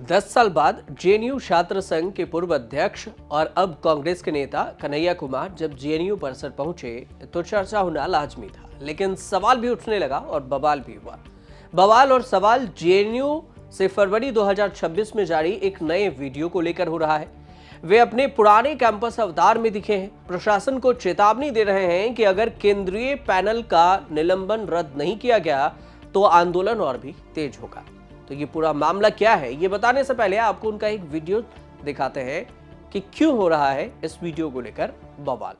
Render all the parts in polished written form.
दस साल बाद जेएनयू छात्र संघ के पूर्व अध्यक्ष और अब कांग्रेस के नेता कन्हैया कुमार जब जेएनयू परिसर पहुंचे तो चर्चा होना लाजमी था, लेकिन सवाल भी उठने लगा और बवाल भी हुआ। बवाल और सवाल जेएनयू से फरवरी 2026 में जारी एक नए वीडियो को लेकर हो रहा है। वे अपने पुराने कैंपस अवतार में दिखे हैं, प्रशासन को चेतावनी दे रहे हैं कि अगर केंद्रीय पैनल का निलंबन रद्द नहीं किया गया तो आंदोलन और भी तेज होगा। तो ये पूरा मामला क्या है, ये बताने से पहले आपको उनका एक वीडियो दिखाते हैं कि क्यों हो रहा है इस वीडियो को लेकर बवाल।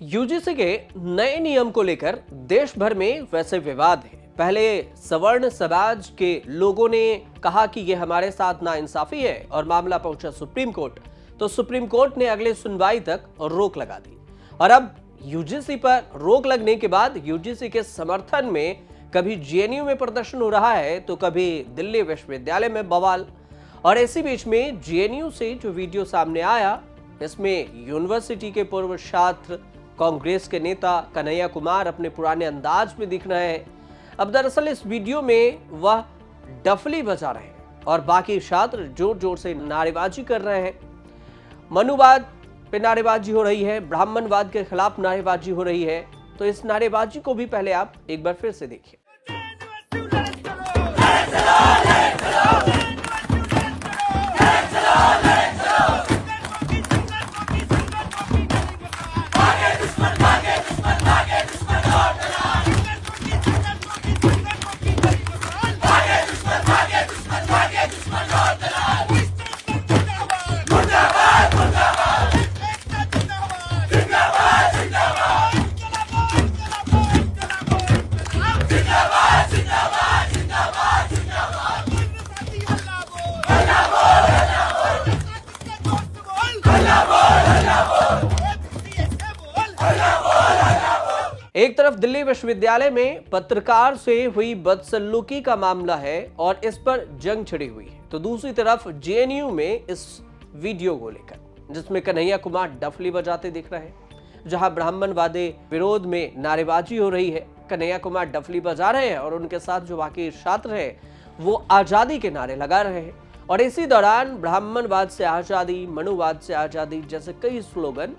यूजीसी के नए नियम को लेकर देश भर में वैसे विवाद है। पहले सवर्ण समाज के लोगों ने कहा कि यह हमारे साथ नाइंसाफी है और मामला पहुंचा सुप्रीम कोर्ट, तो सुप्रीम कोर्ट ने अगले सुनवाई तक रोक लगा दी। और अब यूजीसी पर रोक लगने के बाद यूजीसी के समर्थन में कभी जेएनयू में प्रदर्शन हो रहा है तो कभी दिल्ली विश्वविद्यालय में बवाल। और इसी बीच में जेएनयू से जो वीडियो सामने आया, इसमें यूनिवर्सिटी के पूर्व छात्र कांग्रेस के नेता कन्हैया कुमार अपने पुराने अंदाज में दिख रहे हैं। अब दरअसल इस वीडियो में वह डफली बजा रहे हैं और बाकी छात्र जोर जोर से नारेबाजी कर रहे हैं। मनुवाद पे नारेबाजी हो रही है, ब्राह्मणवाद के खिलाफ नारेबाजी हो रही है। तो इस नारेबाजी को भी पहले आप एक बार फिर से देखिए। एक तरफ दिल्ली विश्वविद्यालय में पत्रकार से हुई बदसलूकी का मामला है और इस पर जंग छिड़ी हुई है, तो दूसरी तरफ जेएनयू में इस वीडियो को लेकर जिसमें कन्हैया कुमार डफली बजाते दिख रहे हैं, जहां ब्राह्मणवादी विरोध में नारेबाजी हो रही है। कन्हैया कुमार डफली बजा रहे हैं और उनके साथ जो बाकी छात्र हैं वो आजादी के नारे लगा रहे हैं। और इसी दौरान ब्राह्मणवाद से आजादी, मनुवाद से आजादी जैसे कई स्लोगन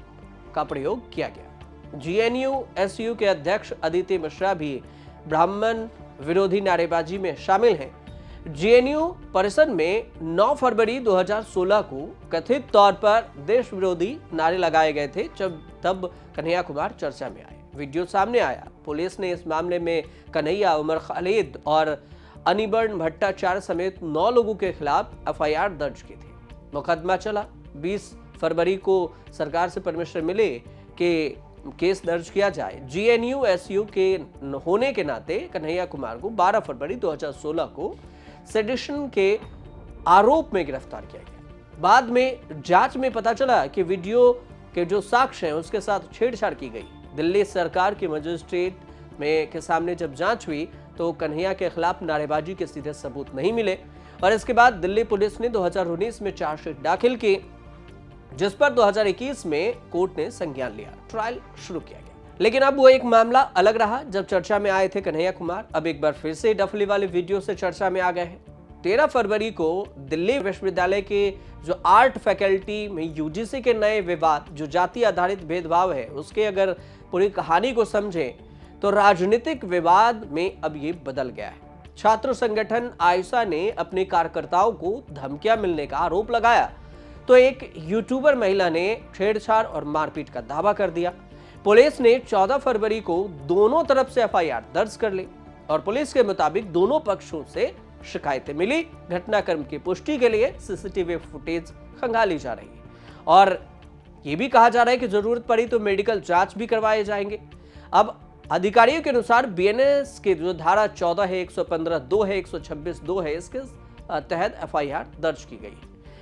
का प्रयोग किया गया। जेएनयू एसयू के अध्यक्ष अदिति मिश्रा भी ब्राह्मण विरोधी नारेबाजी में शामिल हैं। जेएनयू परिसर में 9 फरवरी 2016 को कथित तौर पर देश विरोधी नारे लगाए गए थे, तब कन्हैया कुमार चर्चा में आए। वीडियो सामने आया। पुलिस ने इस मामले में कन्हैया, उमर खालिद और अनिबर्न भट्टाचार्य समेत 9 लोगों के खिलाफ एफआईआर दर्ज की थी। मुकदमा चला। 20 फरवरी को सरकार से परमिशन मिले कि केस दर्ज किया जाए। जेएनयू एसयू के होने के नाते कन्हैया कुमार को 12 फरवरी 2016 को सेडिशन के आरोप में गिरफ्तार किया गया। बाद में जांच में पता चला कि वीडियो के जो साक्ष्य हैं उसके साथ छेड़छाड़ की गई। दिल्ली सरकार के मजिस्ट्रेट में के सामने जब जांच हुई तो कन्हैया के खिलाफ नारेबाजी के सीधे सबूत नहीं मिले और इसके बाद दिल्ली पुलिस ने 2019 में चार्जशीट दाखिल की, जिस पर 2021 में कोर्ट ने संज्ञान लिया, ट्रायल शुरू किया गया। लेकिन अब वो एक मामला अलग रहा जब चर्चा में आए थे कन्हैया कुमार। अब एक बार फिर से डफली वाले वीडियो से चर्चा में आ गए हैं। 13 फरवरी को दिल्ली विश्वविद्यालय के जो आर्ट फैकल्टी में यूजीसी के नए विवाद, जो जाति आधारित भेदभाव है, उसके अगर पूरी कहानी को समझें तो राजनीतिक विवाद में अब ये बदल गया है। छात्र संगठन आयशा ने अपने कार्यकर्ताओं को धमकियां मिलने का आरोप लगाया तो एक यूट्यूबर महिला ने छेड़छाड़ और मारपीट का दावा कर दिया। पुलिस ने 14 फरवरी को दोनों तरफ से एफआईआर दर्ज कर ली और पुलिस के मुताबिक दोनों पक्षों से शिकायतें मिली। घटनाक्रम की पुष्टि के लिए सीसीटीवी फुटेज खंगाली जा रही है और यह भी कहा जा रहा है कि जरूरत पड़ी तो मेडिकल जांच भी करवाए जाएंगे। अब अधिकारियों के अनुसार बीएनएस के जो धारा 14 है, 115(2) है, 126(2) है, इसके तहत एफआईआर दर्ज की गई।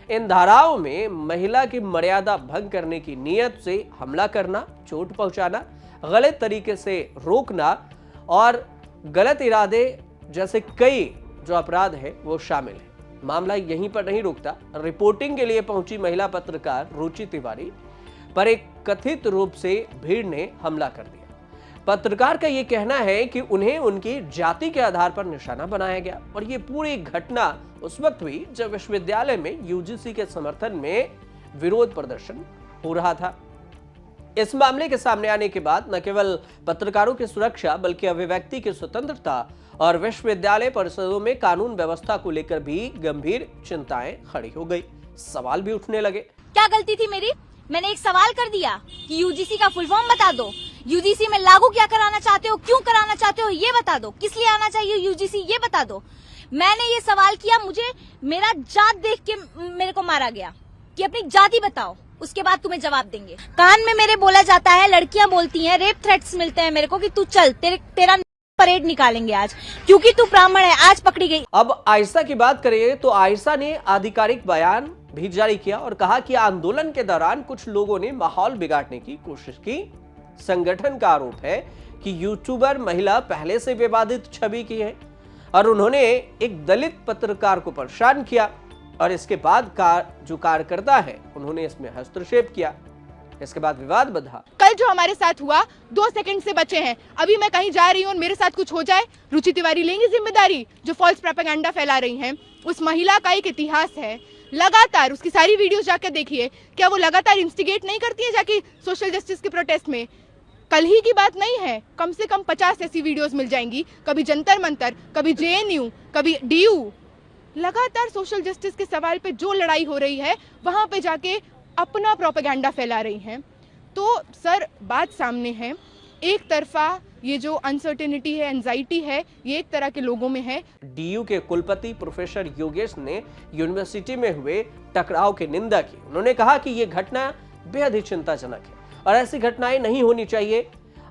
इन धाराओं में महिला की मर्यादा भंग करने की नीयत से हमला करना, चोट पहुंचाना, गलत तरीके से रोकना और गलत इरादे जैसे कई जो अपराध है वो शामिल है। मामला यहीं पर नहीं रुकता। रिपोर्टिंग के लिए पहुंची महिला पत्रकार रुचि तिवारी पर एक कथित रूप से भीड़ ने हमला कर दिया। पत्रकार का यह कहना है कि उन्हें उनकी जाति के आधार पर निशाना बनाया गया और ये पूरी घटना उस वक्त हुई जब विश्वविद्यालय में यूजीसी के समर्थन में विरोध प्रदर्शन हो रहा था। इस मामले के सामने आने के बाद न केवल पत्रकारों की सुरक्षा बल्कि अभिव्यक्ति की स्वतंत्रता और विश्वविद्यालय परिसरों में कानून व्यवस्था को लेकर भी गंभीर चिंताएं खड़ी हो गई। सवाल भी उठने लगे। क्या गलती थी मेरी? मैंने एक सवाल कर दिया कि यूजीसी का फुल फॉर्म बता दो, यूजीसी में लागू क्या कराना चाहते हो, क्यों कराना चाहते हो ये बता दो, किस लिए आना चाहिए यूजीसी ये बता दो। मैंने ये सवाल किया, मुझे मेरा जात देख के मेरे को मारा गया कि अपनी जाति बताओ, उसके बाद तुम्हें जवाब देंगे। कान में मेरे बोला जाता है, लड़कियां बोलती हैं, रेप थ्रेट्स मिलते हैं मेरे को कि तू चल, तेरा परेड निकालेंगे आज क्योंकि तू ब्राह्मण है, आज पकड़ी गई। अब आयशा की बात करें तो आयशा ने आधिकारिक बयान भी जारी किया और कहा कि आंदोलन के दौरान कुछ लोगों ने माहौल बिगाड़ने की कोशिश की। संगठन का आरोप है कि यूट्यूबर महिला पहले से विवादित छवि की है और उन्होंने एक दलित पत्रकार को परेशान किया और इसके बाद जो कार्यकर्ता है उन्होंने इसमें हस्तक्षेप किया। इसके बाद विवाद बढ़ा। कल जो हमारे साथ हुआ 2 सेकंड से बचे हैं। अभी मैं कहीं जा रही हूँ और मेरे साथ कुछ हो जाए, रुचि तिवारी लेंगी जिम्मेदारी? जो फॉल्स प्रोपेगेंडा फैला रही हैं, उस महिला का एक इतिहास है, लगातार उसकी सारी वीडियोस जाकर देखिए। क्या वो लगातार इंस्टिगेट नहीं करती है जाके सोशल जस्टिस के प्रोटेस्ट में? कल ही की बात नहीं है, कम से कम 50 ऐसी वीडियोस मिल जाएंगी। कभी जंतर मंतर, कभी जेएनयू, कभी डीयू। लगातार सोशल जस्टिस के सवाल पे जो लड़ाई हो रही है वहां पे जाके अपना प्रोपेगेंडा फैला रही हैं। तो सर बात सामने है, एक तरफा ये जो अनसर्टेनिटी है, एंजाइटी है, ये एक तरह के लोगों में है। डीयू के कुलपति प्रोफेसर योगेश ने यूनिवर्सिटी में हुए टकराव की निंदा की। उन्होंने कहा कि ये घटना बेहद ही चिंताजनक है और ऐसी घटनाएं नहीं होनी चाहिए।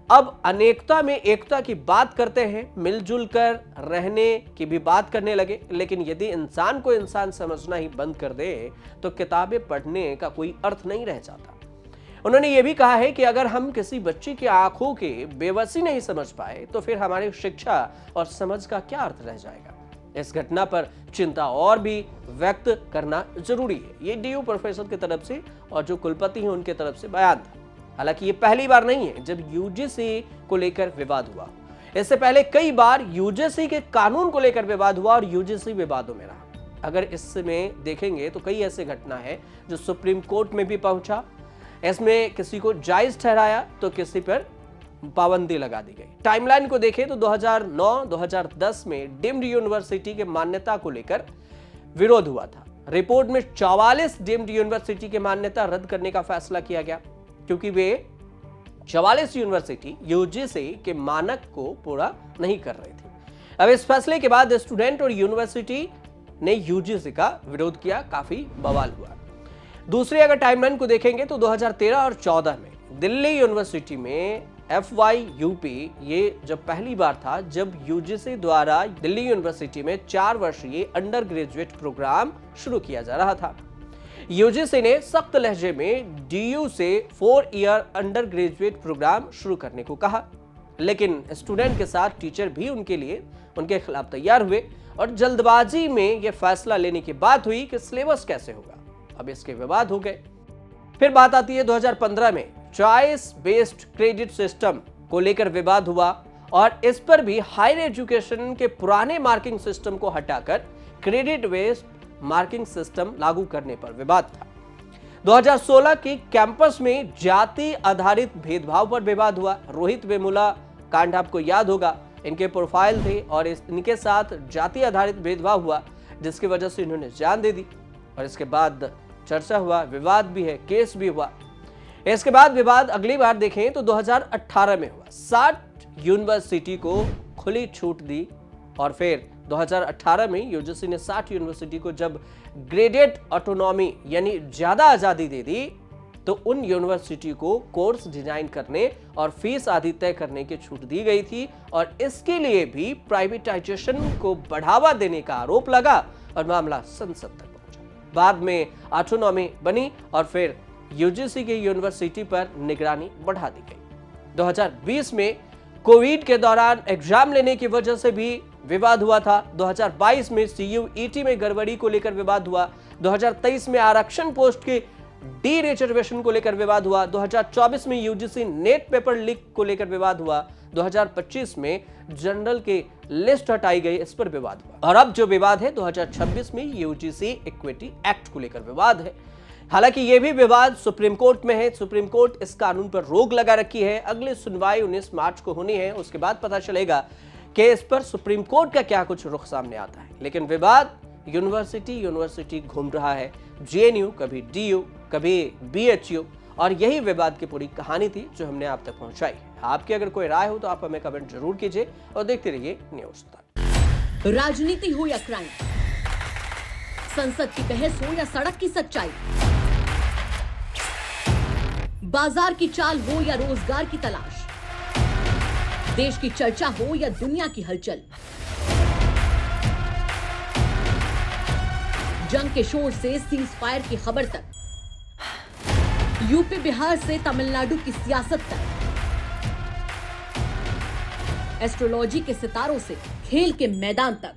अब अनेकता में एकता की बात करते हैं, मिलजुल कर रहने की भी बात करने लगे, लेकिन यदि इंसान को इंसान समझना ही बंद कर दे तो किताबें पढ़ने का कोई अर्थ नहीं रह जाता। उन्होंने ये भी कहा है कि अगर हम किसी बच्चे की आंखों के बेबसी नहीं समझ पाए तो फिर हमारी शिक्षा और समझ का क्या अर्थ रह जाएगा। इस घटना पर चिंता और भी व्यक्त करना जरूरी है। ये डीयू प्रोफेसर की तरफ से और जो कुलपति हैं उनके तरफ से बयान था। हालांकि ये पहली बार नहीं है जब यूजीसी को लेकर विवाद हुआ। इससे पहले कई बार यूजीसी के कानून को लेकर विवाद हुआ और यूजीसी विवादों में रहा। अगर इसमें देखेंगे तो कई ऐसे घटना है जो सुप्रीम कोर्ट में भी पहुंचा। इसमें किसी को जायज ठहराया तो किसी पर पाबंदी लगा दी गई। टाइमलाइन को देखें तो 2009-2010 में डीम्ड यूनिवर्सिटी के मान्यता को लेकर विरोध हुआ था। रिपोर्ट में 44 डीम्ड यूनिवर्सिटी की मान्यता रद्द करने का फैसला किया गया क्योंकि वे 44 यूनिवर्सिटी यूजीसी के मानक को पूरा नहीं कर रहे थे। अब इस फैसले के बाद स्टूडेंट और यूनिवर्सिटी ने यूजीसी का विरोध किया, काफी बवाल हुआ। दूसरी अगर टाइमलाइन को देखेंगे तो 2013 और 14 में दिल्ली यूनिवर्सिटी में FYUP ये जब पहली बार था जब यूजीसी द्वारा दिल्ली यूनिवर्सिटी में 4 वर्षीय अंडर ग्रेजुएट प्रोग्राम शुरू किया जा रहा था। यूजीसी ने सख्त लहजे में डीयू से 4 ईयर अंडर ग्रेजुएट प्रोग्राम शुरू करने को कहा, लेकिन स्टूडेंट के साथ टीचर भी उनके खिलाफ तैयार हुए और जल्दबाजी में यह फैसला लेने की बात हुई कि सिलेबस कैसे होगा। अब इसके विवाद हो गए। फिर बात आती है 2015 में चॉइस बेस्ड क्रेडिट सिस्टम को लेकर विवाद हुआ और इस पर भी हायर एजुकेशन के पुराने मार्किंग सिस्टम को हटाकर क्रेडिट बेस्ड मार्किंग सिस्टम लागू करने पर विवाद था। 2016 के कैंपस में जाति आधारित भेदभाव पर विवाद हुआ। रोहित वेमुला कांड आपको याद होगा, इनके प्रोफाइल थे और इनके साथ जाति आधारित भेदभाव हुआ, जिसकी वजह से इन्होंने जान दे दी। और इसके बाद चर्चा हुआ, विवाद भी है, केस भी हुआ। इसके बाद विवाद अगली बार देखें तो 2018 में हुआ। 60 यूनिवर्सिटी को खुली छूट दी और फिर 2018 में यूजीसी ने 60 यूनिवर्सिटी को जब ग्रेडेड ऑटोनॉमी यानी ज्यादा आजादी दे दी, तो उन यूनिवर्सिटी को कोर्स डिजाइन करने और फीस आदि तय करने की छूट दी गई थी। और इसके लिए भी प्राइवेटाइजेशन को बढ़ावा देने का आरोप लगा और मामला संसद तक पहुंचा। बाद में ऑटोनॉमी बनी और फिर यूजीसी की यूनिवर्सिटी पर निगरानी बढ़ा दी गई। 2020 में कोविड के दौरान एग्जाम लेने की वजह से भी विवाद हुआ था। 2022 में CUET में गड़बड़ी को लेकर विवाद हुआ। 2023 में आरक्षण पोस्ट के डी रिजर्वेशन को लेकर विवाद हुआ। 2024 में यूजीसी नेट पेपर लीक को लेकर विवाद हुआ। 2025 में जनरल के लिस्ट हटाई गई, इस पर विवाद हुआ। और अब जो विवाद है 2026 में यूजीसी इक्विटी एक्ट को लेकर विवाद है। हालांकि यह भी विवाद सुप्रीम कोर्ट में है। सुप्रीम कोर्ट इस कानून पर रोक लगा रखी है। अगली सुनवाई 19 मार्च को होनी है, उसके बाद पता चलेगा कि इस पर सुप्रीम कोर्ट का क्या कुछ रुख सामने आता है। लेकिन विवाद यूनिवर्सिटी घूम रहा है। JNU, कभी DU, कभी BHU, और यही विवाद की पूरी कहानी थी जो हमने आप तक पहुंचाई। आपकी अगर कोई राय हो तो आप हमें कमेंट जरूर कीजिए और देखते रहिए न्यूज़ तक। राजनीति हो या क्राइम, संसद की बहस हो या सड़क की सच्चाई, बाजार की चाल हो या रोजगार की तलाश, देश की चर्चा हो या दुनिया की हलचल, जंग के शोर से सीज फायर की खबर तक, यूपी बिहार से तमिलनाडु की सियासत तक, एस्ट्रोलॉजी के सितारों से खेल के मैदान तक,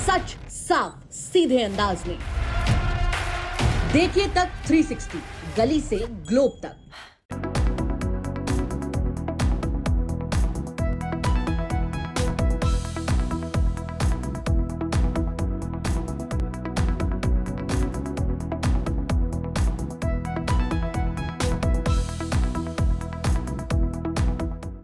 सच साफ सीधे अंदाज में देखिए तक 360, गली से ग्लोब तक।